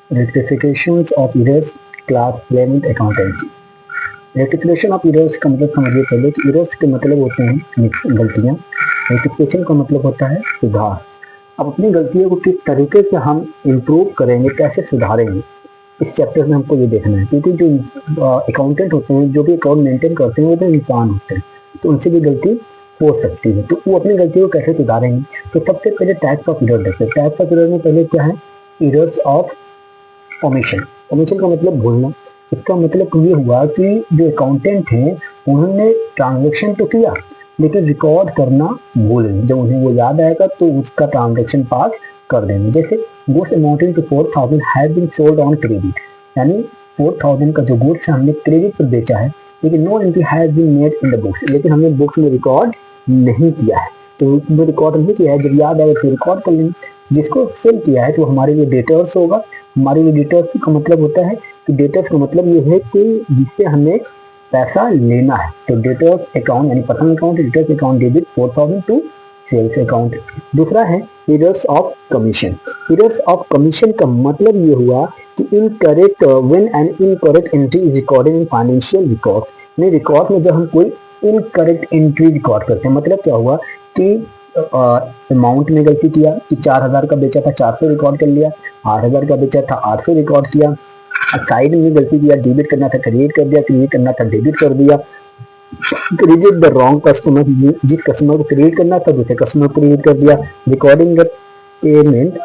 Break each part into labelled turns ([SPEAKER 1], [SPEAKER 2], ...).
[SPEAKER 1] रेक्टिफिकेशंस of errors class 11 accountancy. Rectification of errors का मतलब समझिए पहले कि एरर्स के मतलब होते हैं गलतियाँ। रेक्टिफिकेशन का मतलब होता है सुधार। अब अपनी गलतियों को किस तरीके से हम इम्प्रूव करेंगे, कैसे सुधारेंगे, इस चैप्टर में हमको ये देखना है। क्योंकि जो अकाउंटेंट होते हैं, जो भी अकाउंट मेंटेन करते हैं, वो भी इंसान होते हैं, तो उनसे भी गलती हो सकती है। तो वो अपनी गलतियों को कैसे सुधारेंगे, तो सबसे पहले टाइप्स ऑफ एरर देखते हैं। टाइप्स ऑफ एरर में पहले क्या है, एरर्स ऑफ ओमिशन। ओमिशन का मतलब भूलना। इसका मतलब ये हुआ कि जो अकाउंटेंट हैं उन्होंने ट्रांजेक्शन तो किया लेकिन रिकॉर्ड करना भूल गए। जब उन्हें वो याद आएगा तो उसका ट्रांजेक्शन पास कर देंगे। जैसे goods amounting to 4000 have been sold on credit, यानी 4000 का जो गुड्स हमने क्रेडिट पर बेचा है, लेकिन no entry has been made in the books, लेकिन हमने बुक्स में रिकॉर्ड नहीं किया है। तो वो रिकॉर्ड नहीं किया है, जब याद आएगा तो रिकॉर्ड कर लेंगे। जिसको सेल किया है तो हमारे लिए डेटर्स होगा। हमारे लिए डेटर्स का मतलब होता है कि डेटर्स का मतलब ये है कि जिससे हमें पैसा लेना है। तो डेटर्स अकाउंट यानी personal account, debtors account debit 4000 to sales account. दूसरा है errors of commission. Errors of commission का मतलब ये हुआ कि incorrect when an incorrect entry is recorded in financial records. में रिकॉर्ड में जब हम कोई इनकरेक्ट एंट्री रिकॉर्ड करते हैं, मतलब क्या हुआ कि अमाउंट में गलती किया कि 4000 का बेचा था 400 रिकॉर्ड कर लिया, 8000 का बेचा था 800 रिकॉर्ड किया। साइड में गलती किया, डेबिट करना था क्रेडिट कर दिया, क्रेडिट करना था डेबिट कर दिया। क्रेडिट द रॉन्ग कस्टमर, जिस कस्टमर को क्रेडिट करना था दूसरे कस्टमर को क्रेडिट कर दिया। Recording the payment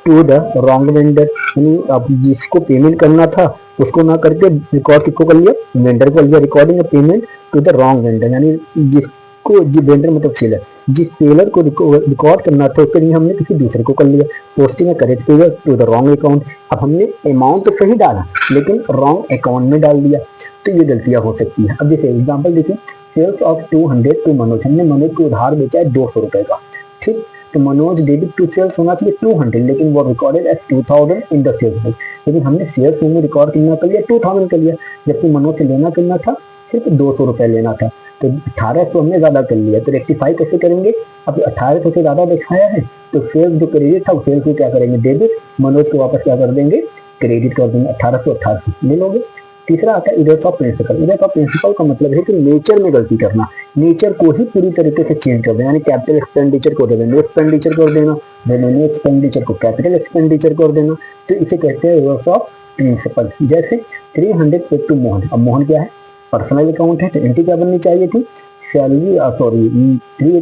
[SPEAKER 1] to the wrong vendor, यानी अब जिसको पेमेंट करना था उसको ना करके रिकॉर्ड किसको कर लिया, वेंडर को लिया। Recording the payment to the wrong vendor, यानी जिसको जिस वेंडर मतलब सेलर, जिस सेलर को रिकॉर्ड करना था उसके लिए हमने किसी दूसरे को कर लिया। Posting a correct figure to the wrong account, अब हमने अमाउंट तो सही डाला लेकिन रॉन्ग अकाउंट में डाल दिया। तो ये गलतियां हो सकती है। अब जैसे एग्जाम्पल देखिए, सेल्स ऑफ 200 टू मनोज, हमने मनोज को उधार बेचा है 200 रुपए का, ठीक। तो मनोज डेबिट टू सेल्स होना चाहिए 200, लेकिन वो recorded as 2000 in the sales book, लेकिन हमने सेल्स में रिकॉर्ड करना कर लिया 2000 कर लिया, जबकि मनोज से लेना करना था सिर्फ 200 रुपए लेना था। तो 1800 हमने ज्यादा कर लिया। तो रेक्टिफाई कैसे करेंगे, अब 1800 से ज्यादा दिखाया है तो सेल्स जो क्रेडिट था सेल्स को क्या करेंगे, डेबिट, मनोज को वापस क्या कर देंगे, क्रेडिट कर देंगे। 1800 ले लोगे। तीसरा आता है errors of principle. Errors of principle का मतलब है कि नेचर में गलती करना, नेचर को ही पूरी तरीके से चेंज कर देना, यानी कैपिटल एक्सपेंडिचर को रेवेन्यू एक्सपेंडिचर कर देना, रेवेन्यू एक्सपेंडिचर को कैपिटल एक्सपेंडिचर कर देना। तो इसे कहते हैं एरर्स ऑफ प्रिंसिपल। जैसे 300 पेड टू मोहन, अब मोहन क्या है, पर्सनल अकाउंट है, तो एंट्री क्या बननी चाहिए थी, salary, sorry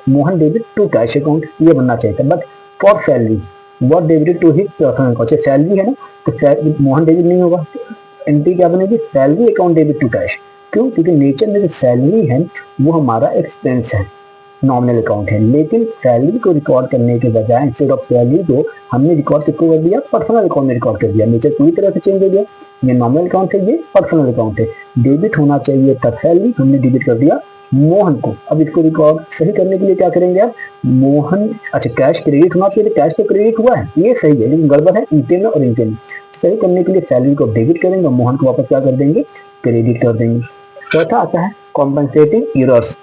[SPEAKER 1] Mohan debit to cash account, ये बनना चाहिए था। But for salary what debited to his personal account, salary है ना, तो मोहन डेबिट नहीं होगा, एंट्री क्या बनेगी, salary account debit to cash. क्यों, क्योंकि नेचर में जो सैलरी है वो हमारा एक्सपेंस है, नॉमिनल अकाउंट है, लेकिन सैलरी को रिकॉर्ड करने के बजाय इंस्टेड ऑफ सैलरी को हमने रिकॉर्ड किसको कर दिया, पर्सनल अकाउंट में रिकॉर्ड कर दिया। नेचर पूरी तरह से चेंज हो गया। ये नॉमिनल अकाउंट है, ये पर्सनल अकाउंट है। डेबिट होना चाहिए था सैलरी, हमने डेबिट कर दिया मोहन को। अब इसको रिकॉर्ड सही करने के लिए क्या करेंगे आप, मोहन, अच्छा कैश क्रेडिट होना चाहिए, कैश तो क्रेडिट हुआ है, ये सही है, लेकिन गड़बड़ है इंटरनल और इंटरनल। सही करने के लिए सैलरी को डेबिट करेंगे और मोहन को वापस क्या कर देंगे, क्रेडिट कर देंगे। चौथा आता है कॉम्पनसेटिंग एरर्स।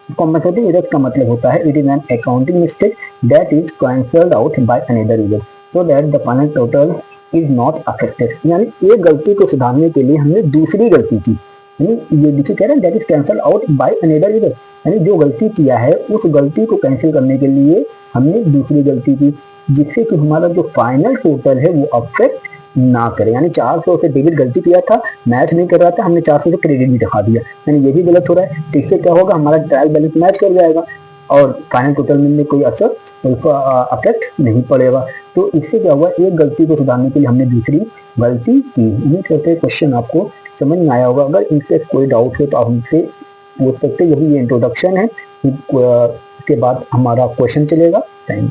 [SPEAKER 1] कॉम्पनसेटिंग एरर्स का मतलब होता है it is an accounting mistake that is cancelled out by another user so that the final total is not affected, यानी एक गलती को सुधारने के लिए हमने दूसरी गलती की, यानी ये देखिए कह रहे हैं that is cancel out by another user, यानी जो गलती किया है उस गलती को कैंसिल करने के लिए हमने दूसरी गलती की, जिससे कि हमारा जो फाइनल टोटल है वो अफेक्ट ना करे। यानी 400 से डेबिट गलती किया था, मैच नहीं कर रहा था, हमने 400 से क्रेडिट भी दिखा दिया, यानी ये भी गलत हो रहा है। तो इससे क्या होगा, हमारा ट्रायल बैलेंस मैच कर जाएगा और फाइनल टोटल में कोई असर, कोई अफेक्ट नहीं पड़ेगा। तो इससे क्या हुआ, एक गलती को सुधारने के लिए हमने दूसरी गलती की। उम्मीद करते हैं क्वेश्चन आपको समझ में आया होगा। अगर इनसे कोई डाउट हो तो आप हमसे पूछ सकते हैं। यही ये इंट्रोडक्शन है, इसके बाद हमारा क्वेश्चन चलेगा। Thank you.